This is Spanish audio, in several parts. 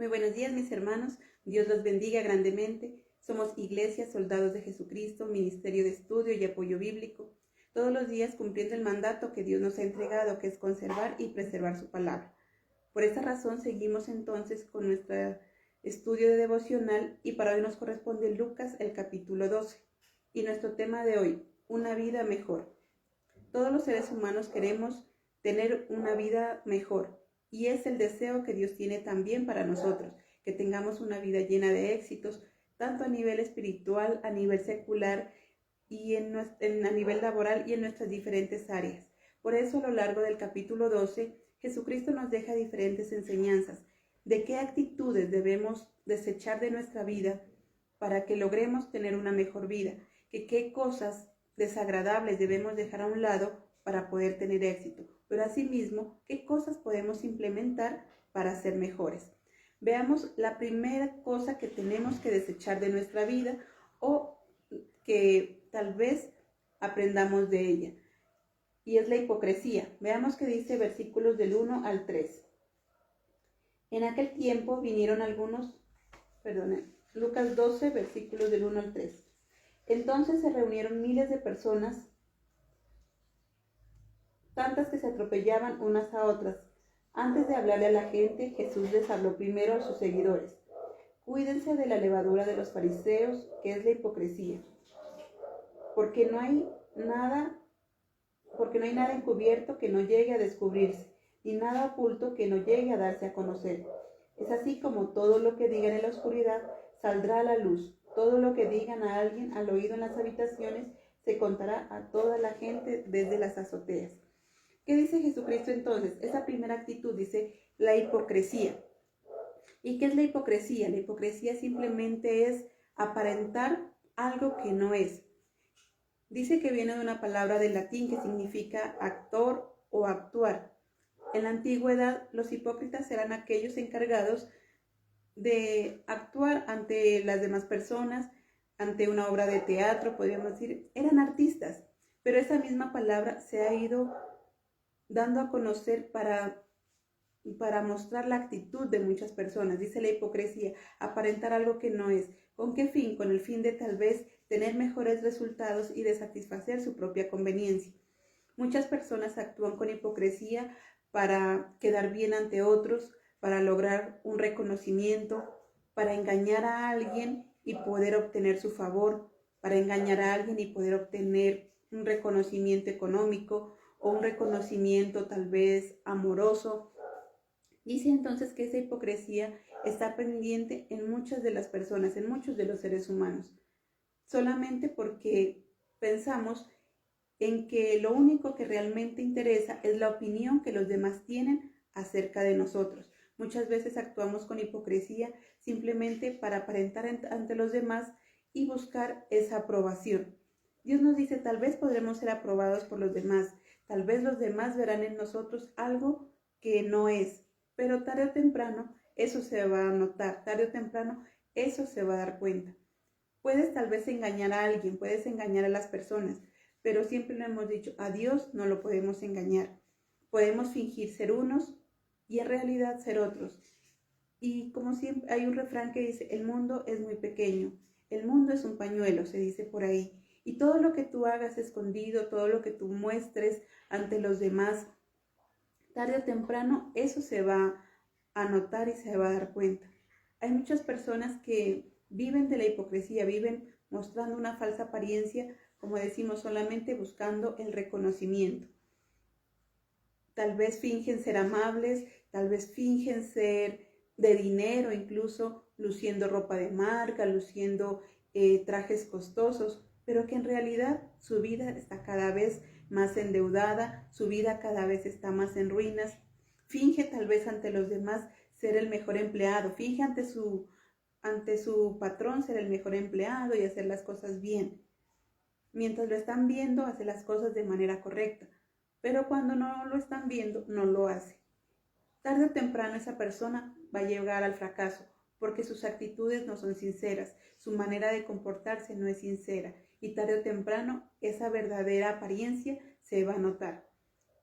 Muy buenos días, mis hermanos. Dios los bendiga grandemente. Somos Iglesia Soldados de Jesucristo, Ministerio de Estudio y Apoyo Bíblico. Todos los días cumpliendo el mandato que Dios nos ha entregado, que es conservar y preservar su palabra. Por esta razón seguimos entonces con nuestro estudio de devocional y para hoy nos corresponde Lucas, el capítulo 12. Y nuestro tema de hoy, una vida mejor. Todos los seres humanos queremos tener una vida mejor. Y es el deseo que Dios tiene también para nosotros, que tengamos una vida llena de éxitos, tanto a nivel espiritual, a nivel secular y a nivel laboral y en nuestras diferentes áreas. Por eso a lo largo del capítulo 12, Jesucristo nos deja diferentes enseñanzas de qué actitudes debemos desechar de nuestra vida para que logremos tener una mejor vida, que qué cosas desagradables debemos dejar a un lado para poder tener éxito, pero asimismo, qué cosas podemos implementar para ser mejores. Veamos la primera cosa que tenemos que desechar de nuestra vida o que tal vez aprendamos de ella, y es la hipocresía. Veamos qué dice versículos del 1 al 3. En aquel tiempo vinieron Lucas 12, versículos del 1 al 3. Entonces se reunieron miles de personas, tantas que se atropellaban unas a otras. Antes de hablarle a la gente, Jesús les habló primero a sus seguidores. Cuídense de la levadura de los fariseos, que es la hipocresía, porque no hay nada encubierto que no llegue a descubrirse, ni nada oculto que no llegue a darse a conocer. Es así como todo lo que digan en la oscuridad saldrá a la luz. Todo lo que digan a alguien al oído en las habitaciones se contará a toda la gente desde las azoteas. ¿Qué dice Jesucristo entonces? Esa primera actitud dice la hipocresía. ¿Y qué es la hipocresía? La hipocresía simplemente es aparentar algo que no es. Dice que viene de una palabra del latín que significa actor o actuar. En la antigüedad, los hipócritas eran aquellos encargados de actuar ante las demás personas, ante una obra de teatro, podríamos decir, eran artistas. Pero esa misma palabra se ha ido dando a conocer para mostrar la actitud de muchas personas. Dice la hipocresía, aparentar algo que no es. ¿Con qué fin? Con el fin de tal vez tener mejores resultados y de satisfacer su propia conveniencia. Muchas personas actúan con hipocresía para quedar bien ante otros, para lograr un reconocimiento, para engañar a alguien y poder obtener su favor, para engañar a alguien y poder obtener un reconocimiento económico o un reconocimiento tal vez amoroso. Dice entonces que esa hipocresía está pendiente en muchas de las personas, en muchos de los seres humanos, solamente porque pensamos en que lo único que realmente interesa es la opinión que los demás tienen acerca de nosotros. Muchas veces actuamos con hipocresía simplemente para aparentar ante los demás y buscar esa aprobación. Dios nos dice, tal vez podremos ser aprobados por los demás, tal vez los demás verán en nosotros algo que no es, pero tarde o temprano eso se va a notar, tarde o temprano eso se va a dar cuenta. Puedes tal vez engañar a alguien, puedes engañar a las personas, pero siempre lo hemos dicho, a Dios no lo podemos engañar. Podemos fingir ser unos y en realidad ser otros. Y como siempre hay un refrán que dice, el mundo es muy pequeño, el mundo es un pañuelo, se dice por ahí. Y todo lo que tú hagas escondido, todo lo que tú muestres ante los demás, tarde o temprano eso se va a notar y se va a dar cuenta. Hay muchas personas que viven de la hipocresía, viven mostrando una falsa apariencia, como decimos, solamente buscando el reconocimiento. Tal vez fingen ser amables, tal vez fingen ser de dinero, incluso luciendo ropa de marca, luciendo trajes costosos, pero que en realidad su vida está cada vez más endeudada, su vida cada vez está más en ruinas. Finge tal vez ante los demás ser el mejor empleado, finge ante su patrón ser el mejor empleado y hacer las cosas bien. Mientras lo están viendo, hace las cosas de manera correcta, pero cuando no lo están viendo, no lo hace. Tarde o temprano esa persona va a llegar al fracaso, porque sus actitudes no son sinceras, su manera de comportarse no es sincera, y tarde o temprano esa verdadera apariencia se va a notar.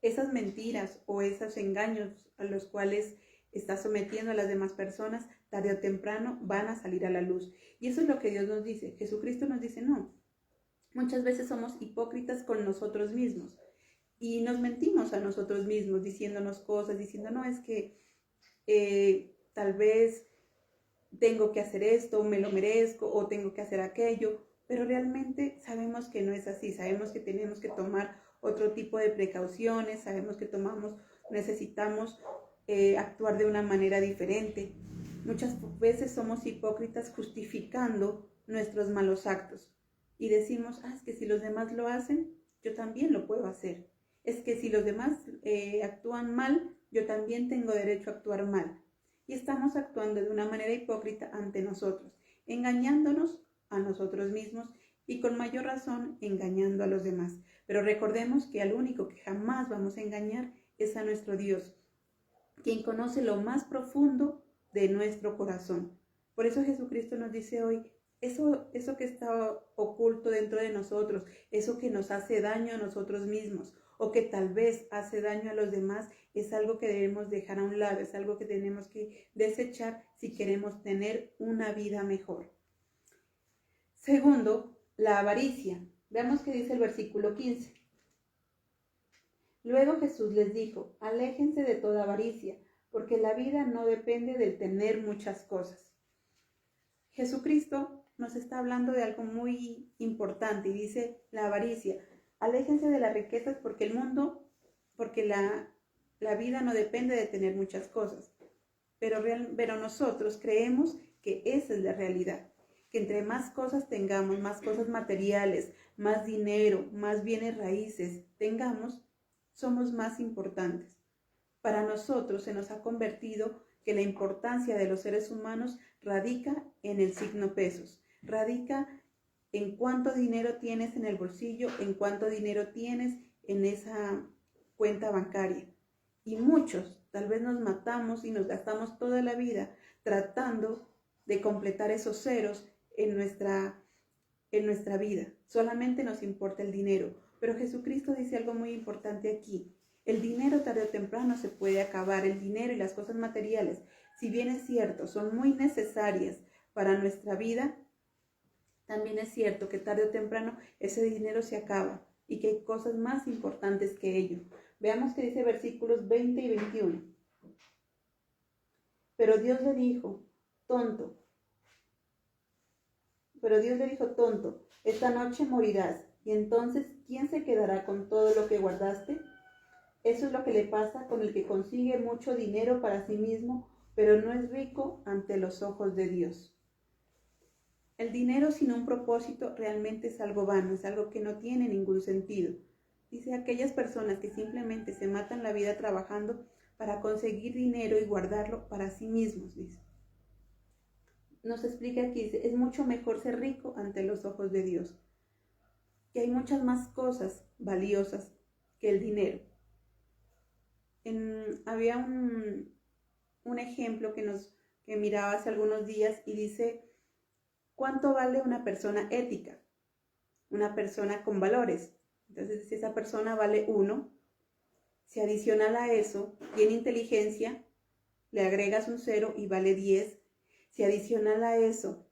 Esas mentiras o esos engaños a los cuales está sometiendo a las demás personas, tarde o temprano van a salir a la luz. Y eso es lo que Dios nos dice. Jesucristo nos dice, no. Muchas veces somos hipócritas con nosotros mismos y nos mentimos a nosotros mismos diciéndonos cosas, diciendo, no, es que tal vez tengo que hacer esto, me lo merezco o tengo que hacer aquello, pero realmente sabemos que no es así, sabemos que tenemos que tomar otro tipo de precauciones, sabemos que necesitamos actuar de una manera diferente. Muchas veces somos hipócritas justificando nuestros malos actos y decimos, es que si los demás lo hacen, yo también lo puedo hacer. Es que si los demás actúan mal, yo también tengo derecho a actuar mal. Y estamos actuando de una manera hipócrita ante nosotros, engañándonos a nosotros mismos y con mayor razón engañando a los demás. Pero recordemos que al único que jamás vamos a engañar es a nuestro Dios, quien conoce lo más profundo de nuestro corazón. Por eso Jesucristo nos dice hoy, eso que está oculto dentro de nosotros, eso que nos hace daño a nosotros mismos o que tal vez hace daño a los demás, es algo que debemos dejar a un lado, es algo que tenemos que desechar si queremos tener una vida mejor. Segundo, la avaricia. Veamos qué dice el versículo 15. Luego Jesús les dijo, aléjense de toda avaricia, porque la vida no depende del tener muchas cosas. Jesucristo nos está hablando de algo muy importante y dice la avaricia. Aléjense de las riquezas porque la vida no depende de tener muchas cosas. Pero nosotros creemos que esa es la realidad. Que entre más cosas tengamos, más cosas materiales, más dinero, más bienes raíces tengamos, somos más importantes. Para nosotros se nos ha convertido que la importancia de los seres humanos radica en el signo pesos, radica en cuánto dinero tienes en el bolsillo, en cuánto dinero tienes en esa cuenta bancaria. Y muchos tal vez nos matamos y nos gastamos toda la vida tratando de completar esos ceros en nuestra vida. Solamente nos importa el dinero. Pero Jesucristo dice algo muy importante aquí. El dinero tarde o temprano se puede acabar. El dinero y las cosas materiales, si bien es cierto, son muy necesarias para nuestra vida, también es cierto que tarde o temprano ese dinero se acaba y que hay cosas más importantes que ello. Veamos qué dice versículos 20 y 21. Pero Dios le dijo, tonto, esta noche morirás, y entonces, ¿quién se quedará con todo lo que guardaste? Eso es lo que le pasa con el que consigue mucho dinero para sí mismo, pero no es rico ante los ojos de Dios. El dinero sin un propósito realmente es algo vano, es algo que no tiene ningún sentido. Dice, aquellas personas que simplemente se matan la vida trabajando para conseguir dinero y guardarlo para sí mismos, dice. Nos explica aquí, dice, es mucho mejor ser rico ante los ojos de Dios, que hay muchas más cosas valiosas que el dinero. Había un ejemplo que miraba hace algunos días y dice, ¿cuánto vale una persona ética? Una persona con valores. Entonces, si esa persona vale 1, si adicional a eso tiene inteligencia, le agregas un 0 y vale 10. Si adicional a eso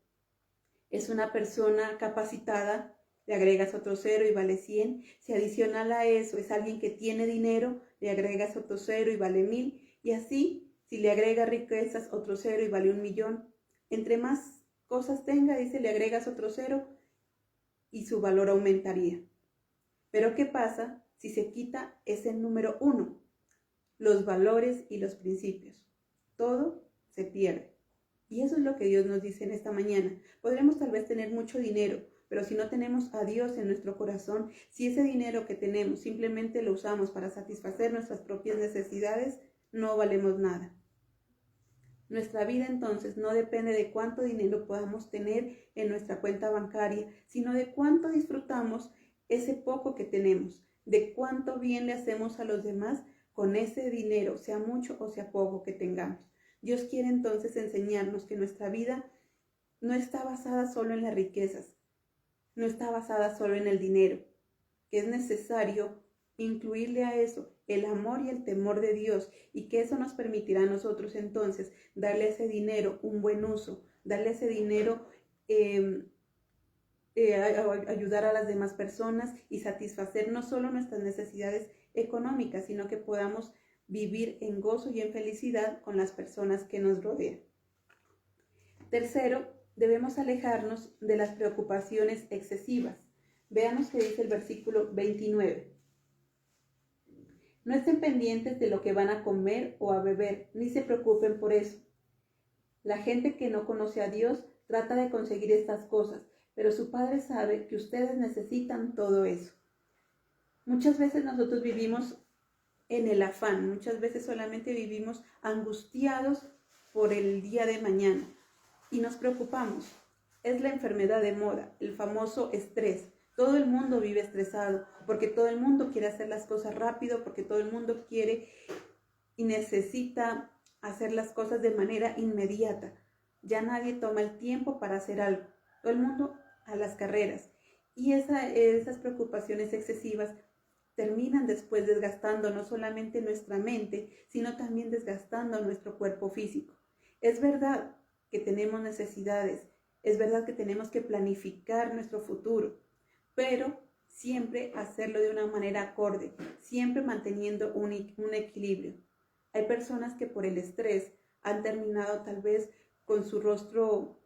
es una persona capacitada, le agregas otro 0 y vale 100. Si adicional a eso es alguien que tiene dinero, le agregas otro 0 y vale 1000. Y así, si le agrega riquezas, otro 0 y vale 1.000.000. Entre más cosas tenga, dice, le agregas otro 0 y su valor aumentaría. Pero ¿qué pasa si se quita ese número 1? Los valores y los principios. Todo se pierde. Y eso es lo que Dios nos dice en esta mañana. Podremos tal vez tener mucho dinero, pero si no tenemos a Dios en nuestro corazón, si ese dinero que tenemos simplemente lo usamos para satisfacer nuestras propias necesidades, no valemos nada. Nuestra vida entonces no depende de cuánto dinero podamos tener en nuestra cuenta bancaria, sino de cuánto disfrutamos ese poco que tenemos, de cuánto bien le hacemos a los demás con ese dinero, sea mucho o sea poco que tengamos. Dios quiere entonces enseñarnos que nuestra vida no está basada solo en las riquezas, no está basada solo en el dinero, que es necesario incluirle a eso el amor y el temor de Dios, y que eso nos permitirá a nosotros entonces darle a ese dinero un buen uso, darle a ese dinero ayudar a las demás personas y satisfacer no solo nuestras necesidades económicas, sino que podamos vivir en gozo y en felicidad con las personas que nos rodean. Tercero, debemos alejarnos de las preocupaciones excesivas. Veamos qué dice el versículo 29. No estén pendientes de lo que van a comer o a beber, ni se preocupen por eso. La gente que no conoce a Dios trata de conseguir estas cosas, pero su Padre sabe que ustedes necesitan todo eso. Muchas veces nosotros vivimos en el afán, muchas veces solamente vivimos angustiados por el día de mañana y nos preocupamos. Es la enfermedad de moda, el famoso estrés. Todo el mundo vive estresado porque todo el mundo quiere hacer las cosas rápido, porque todo el mundo quiere y necesita hacer las cosas de manera inmediata. Ya nadie toma el tiempo para hacer algo. Todo el mundo a las carreras. Y esas preocupaciones excesivas terminan después desgastando no solamente nuestra mente, sino también desgastando nuestro cuerpo físico. Es verdad que tenemos necesidades, es verdad que tenemos que planificar nuestro futuro, pero siempre hacerlo de una manera acorde, siempre manteniendo un equilibrio. Hay personas que por el estrés han terminado tal vez con su rostro,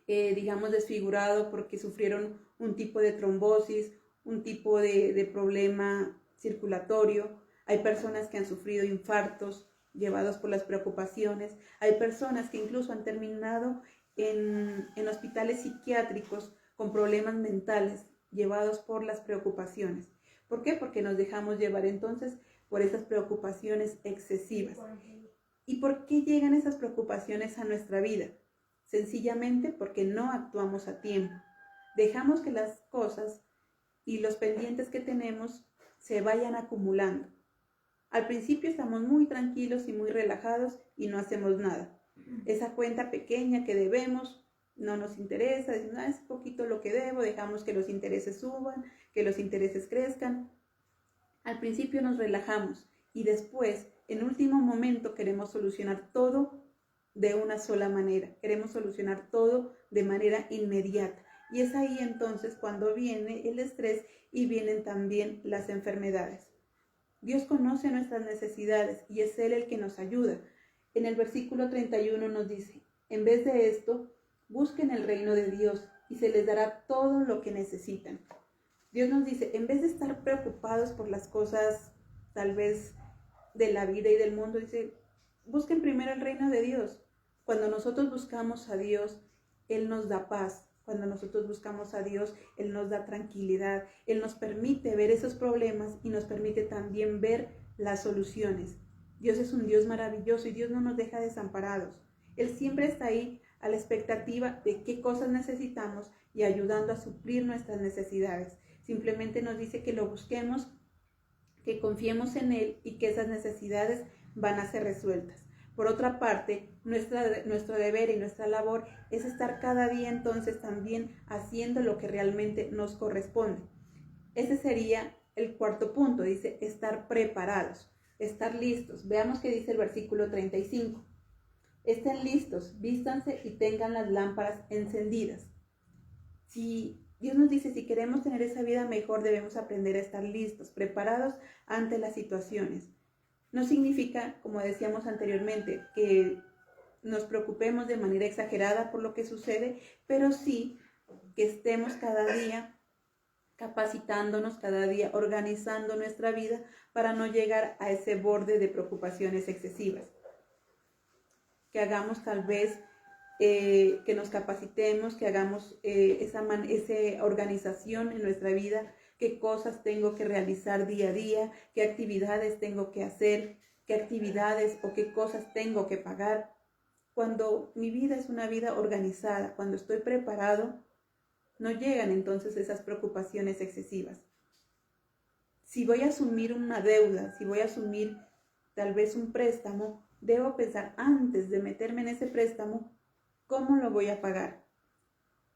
digamos, desfigurado porque sufrieron un tipo de trombosis, un tipo de problema circulatorio. Hay personas que han sufrido infartos llevados por las preocupaciones. Hay personas que incluso han terminado en hospitales psiquiátricos con problemas mentales llevados por las preocupaciones. ¿Por qué? Porque nos dejamos llevar entonces por esas preocupaciones excesivas. ¿Y por qué llegan esas preocupaciones a nuestra vida? Sencillamente porque no actuamos a tiempo. Dejamos que las cosas y los pendientes que tenemos se vayan acumulando. Al principio estamos muy tranquilos y muy relajados y no hacemos nada. Esa cuenta pequeña que debemos no nos interesa, decimos, es poquito lo que debo, dejamos que los intereses suban, que los intereses crezcan. Al principio nos relajamos y después, en último momento, queremos solucionar todo de una sola manera. Queremos solucionar todo de manera inmediata. Y es ahí entonces cuando viene el estrés y vienen también las enfermedades. Dios conoce nuestras necesidades y es Él el que nos ayuda. En el versículo 31 nos dice, en vez de esto, busquen el reino de Dios y se les dará todo lo que necesitan. Dios nos dice, en vez de estar preocupados por las cosas tal vez de la vida y del mundo, dice, busquen primero el reino de Dios. Cuando nosotros buscamos a Dios, Él nos da paz. Cuando nosotros buscamos a Dios, Él nos da tranquilidad. Él nos permite ver esos problemas y nos permite también ver las soluciones. Dios es un Dios maravilloso y Dios no nos deja desamparados. Él siempre está ahí a la expectativa de qué cosas necesitamos y ayudando a suplir nuestras necesidades. Simplemente nos dice que lo busquemos, que confiemos en Él y que esas necesidades van a ser resueltas. Por otra parte, nuestro deber y nuestra labor es estar cada día entonces también haciendo lo que realmente nos corresponde. Ese sería el cuarto punto, dice estar preparados, estar listos. Veamos qué dice el versículo 35. Estén listos, vístanse y tengan las lámparas encendidas. Si Dios nos dice, si queremos tener esa vida mejor, debemos aprender a estar listos, preparados ante las situaciones. No significa, como decíamos anteriormente, que nos preocupemos de manera exagerada por lo que sucede, pero sí que estemos cada día capacitándonos, cada día organizando nuestra vida para no llegar a ese borde de preocupaciones excesivas. Que hagamos tal vez, que nos capacitemos, que hagamos esa organización en nuestra vida, qué cosas tengo que realizar día a día, qué actividades tengo que hacer, qué actividades o qué cosas tengo que pagar. Cuando mi vida es una vida organizada, cuando estoy preparado, no llegan entonces esas preocupaciones excesivas. Si voy a asumir una deuda, si voy a asumir tal vez un préstamo, debo pensar antes de meterme en ese préstamo, ¿cómo lo voy a pagar?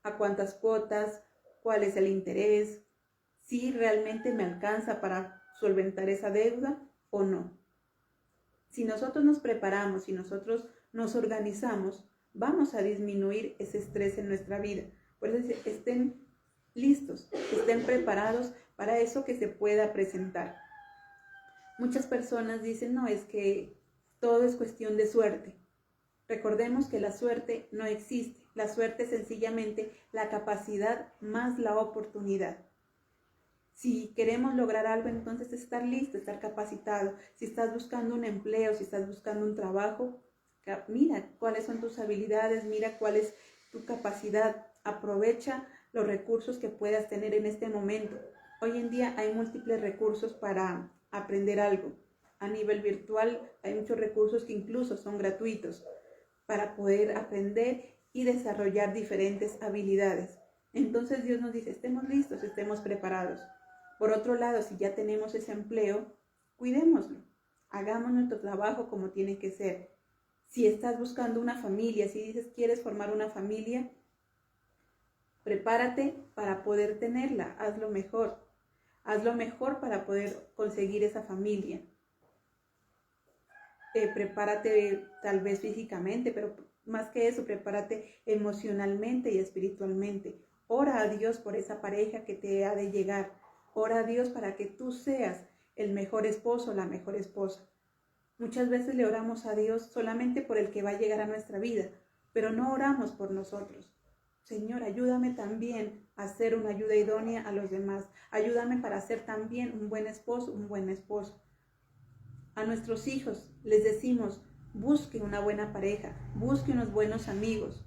¿A cuántas cuotas? ¿Cuál es el interés? Si realmente me alcanza para solventar esa deuda o no. Si nosotros nos preparamos, si nosotros nos organizamos, vamos a disminuir ese estrés en nuestra vida. Por eso estén listos, estén preparados para eso que se pueda presentar. Muchas personas dicen, no, es que todo es cuestión de suerte. Recordemos que la suerte no existe. La suerte es sencillamente la capacidad más la oportunidad. Si queremos lograr algo, entonces estar listo, estar capacitado. Si estás buscando un empleo, si estás buscando un trabajo, mira cuáles son tus habilidades, mira cuál es tu capacidad. Aprovecha los recursos que puedas tener en este momento. Hoy en día hay múltiples recursos para aprender algo. A nivel virtual hay muchos recursos que incluso son gratuitos para poder aprender y desarrollar diferentes habilidades. Entonces Dios nos dice, estemos listos, estemos preparados. Por otro lado, si ya tenemos ese empleo, cuidémoslo. Hagamos nuestro trabajo como tiene que ser. Si estás buscando una familia, si dices quieres formar una familia, prepárate para poder tenerla. Hazlo mejor. Hazlo mejor para poder conseguir esa familia. Prepárate tal vez físicamente, pero más que eso, prepárate emocionalmente y espiritualmente. Ora a Dios por esa pareja que te ha de llegar. Ora a Dios para que tú seas el mejor esposo, la mejor esposa. Muchas veces le oramos a Dios solamente por el que va a llegar a nuestra vida, pero no oramos por nosotros. Señor, ayúdame también a ser una ayuda idónea a los demás. Ayúdame para ser también un buen esposo, un buen esposo. A nuestros hijos les decimos, busque una buena pareja, busque unos buenos amigos,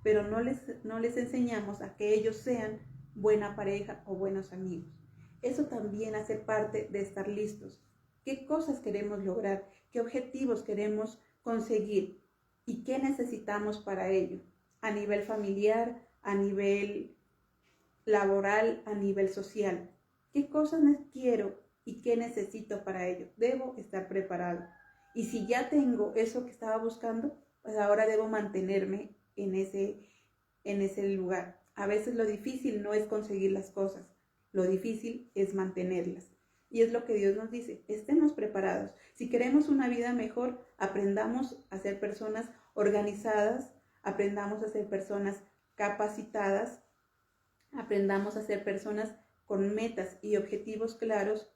pero no les enseñamos a que ellos sean buena pareja o buenos amigos. Eso también hace parte de estar listos. ¿Qué cosas queremos lograr? ¿Qué objetivos queremos conseguir? ¿Y qué necesitamos para ello? A nivel familiar, a nivel laboral, a nivel social. ¿Qué cosas quiero y qué necesito para ello? Debo estar preparado. Y si ya tengo eso que estaba buscando, pues ahora debo mantenerme en ese lugar. A veces lo difícil no es conseguir las cosas, lo difícil es mantenerlas. Y es lo que Dios nos dice, estemos preparados. Si queremos una vida mejor, aprendamos a ser personas organizadas, aprendamos a ser personas capacitadas, aprendamos a ser personas con metas y objetivos claros,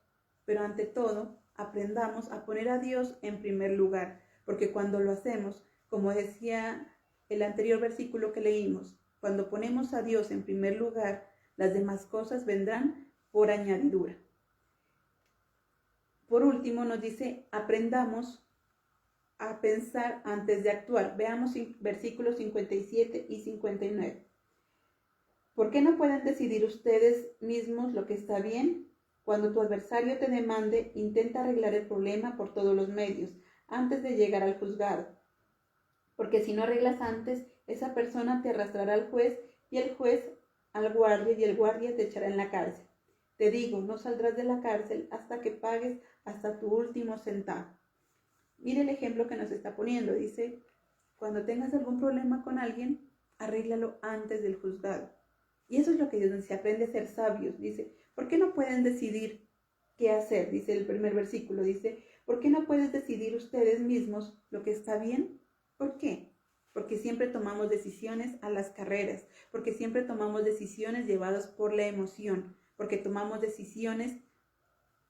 pero ante todo, aprendamos a poner a Dios en primer lugar, porque cuando lo hacemos, como decía el anterior versículo que leímos, cuando ponemos a Dios en primer lugar, las demás cosas vendrán por añadidura. Por último, nos dice, aprendamos a pensar antes de actuar. Veamos versículos 57 y 59. ¿Por qué no pueden decidir ustedes mismos lo que está bien? Cuando tu adversario te demande, intenta arreglar el problema por todos los medios, antes de llegar al juzgado. Porque si no arreglas antes, esa persona te arrastrará al juez y el juez al guardia y el guardia te echará en la cárcel. Te digo, no saldrás de la cárcel hasta que pagues hasta tu último centavo. Mire el ejemplo que nos está poniendo. Dice, cuando tengas algún problema con alguien, arréglalo antes del juzgado. Y eso es lo que Dios dice, aprende a ser sabios. Dice, ¿por qué no pueden decidir qué hacer? Dice el primer versículo, dice, ¿por qué no pueden decidir ustedes mismos lo que está bien? ¿Por qué? Porque siempre tomamos decisiones a las carreras, porque siempre tomamos decisiones llevadas por la emoción, porque tomamos decisiones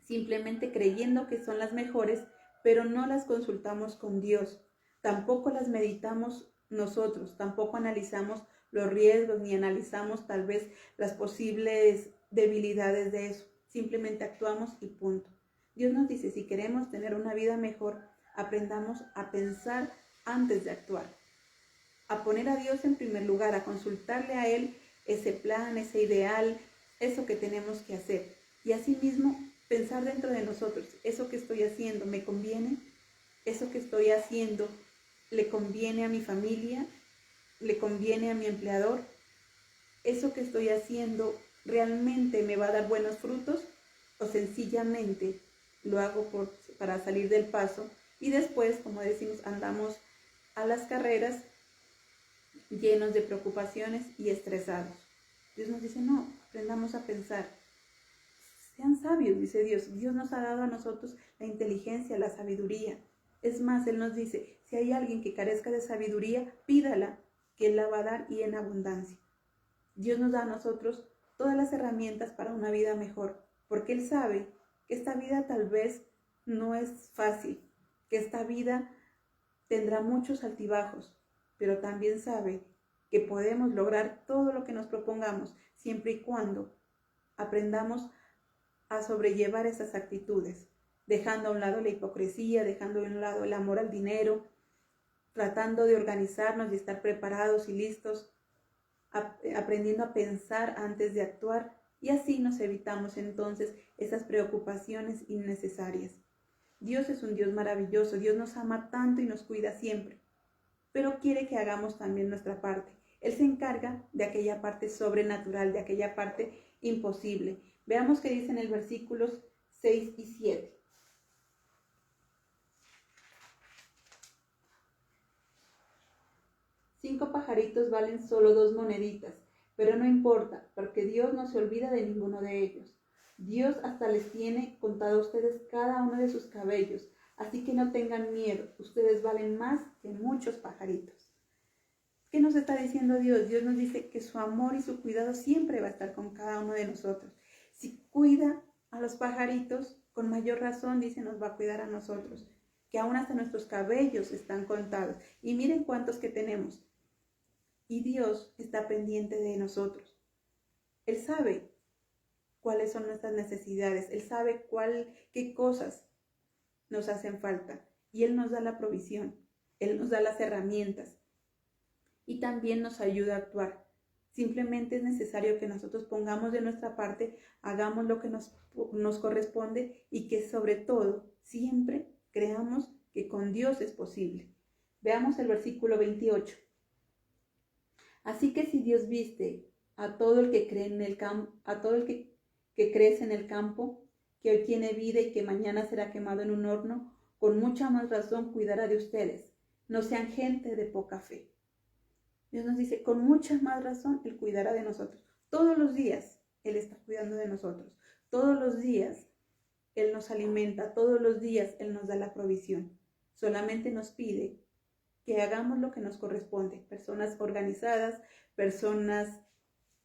simplemente creyendo que son las mejores, pero no las consultamos con Dios. Tampoco las meditamos nosotros, tampoco analizamos los riesgos ni analizamos tal vez las posibles debilidades de eso. Simplemente actuamos y punto. Dios nos dice, si queremos tener una vida mejor, aprendamos a pensar antes de actuar, a poner a Dios en primer lugar, a consultarle a Él ese plan, ese ideal, eso que tenemos que hacer. Y asimismo, pensar dentro de nosotros, ¿eso que estoy haciendo me conviene? ¿Eso que estoy haciendo le conviene a mi familia? ¿Le conviene a mi empleador? ¿Eso que estoy haciendo realmente me va a dar buenos frutos? ¿O sencillamente lo hago para salir del paso? Y después, como decimos, andamos a las carreras llenos de preocupaciones y estresados. Dios nos dice, no, aprendamos a pensar. Sean sabios, dice Dios. Dios nos ha dado a nosotros la inteligencia, la sabiduría. Es más, Él nos dice, si hay alguien que carezca de sabiduría, pídala, que Él la va a dar y en abundancia. Dios nos da a nosotros todas las herramientas para una vida mejor, porque Él sabe que esta vida tal vez no es fácil, que esta vida tendrá muchos altibajos, pero también sabe que podemos lograr todo lo que nos propongamos, siempre y cuando aprendamos a sobrellevar esas actitudes, dejando a un lado la hipocresía, dejando a un lado el amor al dinero, tratando de organizarnos y estar preparados y listos, aprendiendo a pensar antes de actuar, y así nos evitamos entonces esas preocupaciones innecesarias. Dios es un Dios maravilloso, Dios nos ama tanto y nos cuida siempre, pero quiere que hagamos también nuestra parte. Él se encarga de aquella parte sobrenatural, de aquella parte imposible. Veamos qué dice en el versículos 6 y 7. Cinco pajaritos valen solo 2 moneditas, pero no importa, porque Dios no se olvida de ninguno de ellos. Dios hasta les tiene contado a ustedes cada uno de sus cabellos, así que no tengan miedo, ustedes valen más que muchos pajaritos. ¿Qué nos está diciendo Dios? Dios nos dice que su amor y su cuidado siempre va a estar con cada uno de nosotros. Si cuida a los pajaritos, con mayor razón, dice, nos va a cuidar a nosotros, que aún hasta nuestros cabellos están contados. Y miren cuántos que tenemos. Y Dios está pendiente de nosotros. Él sabe cuáles son nuestras necesidades. Él sabe qué cosas nos hacen falta. Y Él nos da la provisión. Él nos da las herramientas. Y también nos ayuda a actuar. Simplemente es necesario que nosotros pongamos de nuestra parte, hagamos lo que nos corresponde y que sobre todo siempre creamos que con Dios es posible. Veamos el versículo 28. Así que si Dios viste a todo el que cree en el campo, a todo el que crece en el campo, que hoy tiene vida y que mañana será quemado en un horno, con mucha más razón cuidará de ustedes. No sean gente de poca fe. Dios nos dice, con mucha más razón, Él cuidará de nosotros. Todos los días Él está cuidando de nosotros. Todos los días Él nos alimenta. Todos los días Él nos da la provisión. Solamente nos pide que hagamos lo que nos corresponde. Personas organizadas, personas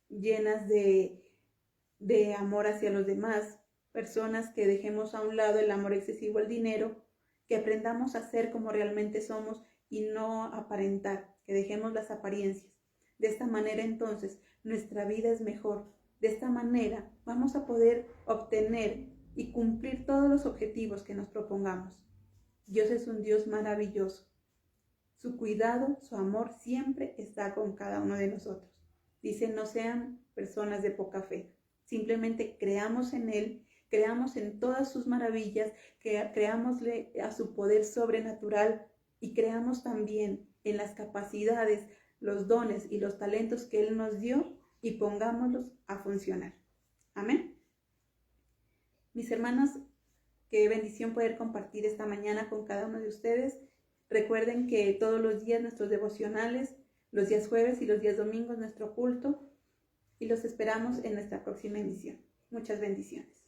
llenas de amor hacia los demás, personas que dejemos a un lado el amor excesivo al dinero, que aprendamos a ser como realmente somos y no aparentar, que dejemos las apariencias. De esta manera entonces nuestra vida es mejor. De esta manera vamos a poder obtener y cumplir todos los objetivos que nos propongamos. Dios es un Dios maravilloso. Su cuidado, su amor siempre está con cada uno de nosotros. Dice, no sean personas de poca fe. Simplemente creamos en Él, creamos en todas sus maravillas, creámosle a su poder sobrenatural y creamos también en las capacidades, los dones y los talentos que Él nos dio y pongámoslos a funcionar. Amén. Mis hermanos, qué bendición poder compartir esta mañana con cada uno de ustedes. Recuerden que todos los días nuestros devocionales, los días jueves y los días domingos nuestro culto, y los esperamos en nuestra próxima emisión. Muchas bendiciones.